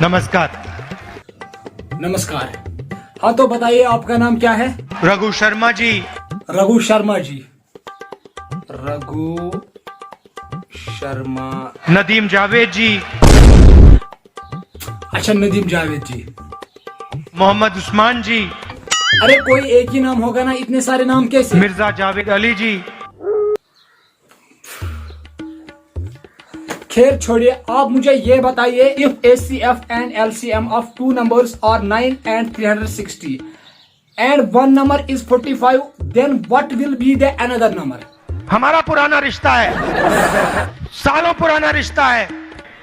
नमस्कार। नमस्कार। हाँ तो बताइए आपका नाम क्या है? रघु शर्मा जी। रघु शर्मा जी। रघु शर्मा। नदीम जावेद जी। अच्छा, नदीम जावेद जी। मोहम्मद उस्मान जी। अरे कोई एक ही नाम होगा ना, इतने सारे नाम कैसे? मिर्जा जावेद अली जी। खैर छोड़िए, आप मुझे ये बताइए, if ACF and LCM of two numbers are 9 and 360 and one number is 45, then what will be the another number? हमारा पुराना रिश्ता है, सालों पुराना रिश्ता है।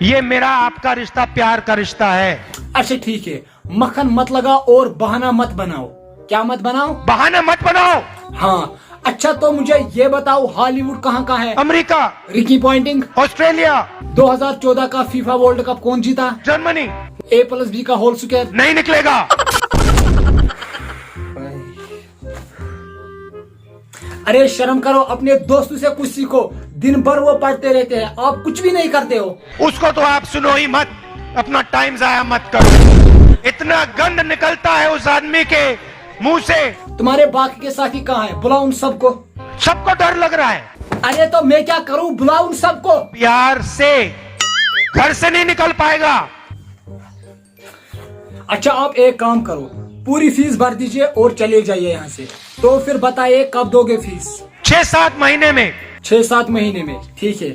ये मेरा आपका रिश्ता प्यार का रिश्ता है। अच्छा ठीक है, मक्खन मत लगाओ और बहाना मत बनाओ। क्या मत बनाओ? बहाना मत बनाओ। हाँ। अच्छा तो मुझे ये बताओ, हॉलीवुड कहाँ कहाँ है? अमेरिका। Ricky Ponting. ऑस्ट्रेलिया। 2014 का फीफा वर्ल्ड कप कौन जीता? जर्मनी। A+B का होल स्क्वायर नहीं निकलेगा। अरे शर्म करो, अपने दोस्तों से कुछ सीखो। दिन भर वो पढ़ते रहते हैं, आप कुछ भी नहीं करते हो। उसको तो आप सुनो ही मत, अपना टाइम जाया मत करो। इतना गंद निकलता है उस आदमी के मुंह से। तुम्हारे बाकी के साथी कहाँ हैं? बुलाओ उन सबको। सबको डर लग रहा है। अरे तो मैं क्या करूं? बुलाओ उन सबको। प्यार से घर से नहीं निकल पाएगा। अच्छा आप एक काम करो, पूरी फीस भर दीजिए और चले जाइए यहाँ से। तो फिर बताइए कब दोगे फीस? 6-7 महीने में। 6-7 महीने में, ठीक है।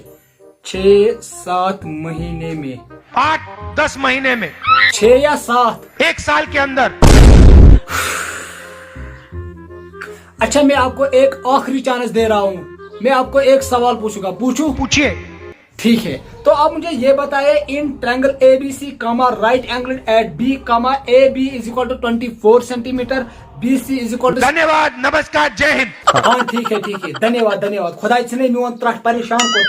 6-7 महीने में। 8-10 महीने में। 6 या 7? 1 साल के अंदर। अच्छा मैं आपको एक आखिरी चांस दे रहा हूँ, मैं आपको एक सवाल पूछूंगा। पूछूं? पूछिए। ठीक है, तो आप मुझे ये बताइए, in triangle ABC, right angle at B, AB is equal to 24 centimetre, BC is equal to. धन्यवाद, नमस्कार, जय हिंद। हाँ ठीक है, धन्यवाद धन्यवाद। खुदा मैं त्रट परेशान कर।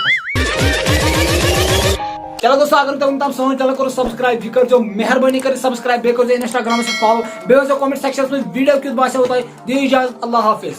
चलो दोस्तों, अगर तुम सोन चलो करो सब्सक्राइब भी कर जो, मेहरबानी कर सब्सक्राइब भी कर, इंस्टाग्राम से फॉलो बेहो, कमेंट सेक्शन में वीडियो क्यों बात होता है। दी इजाजत, अल्लाह हाफिज।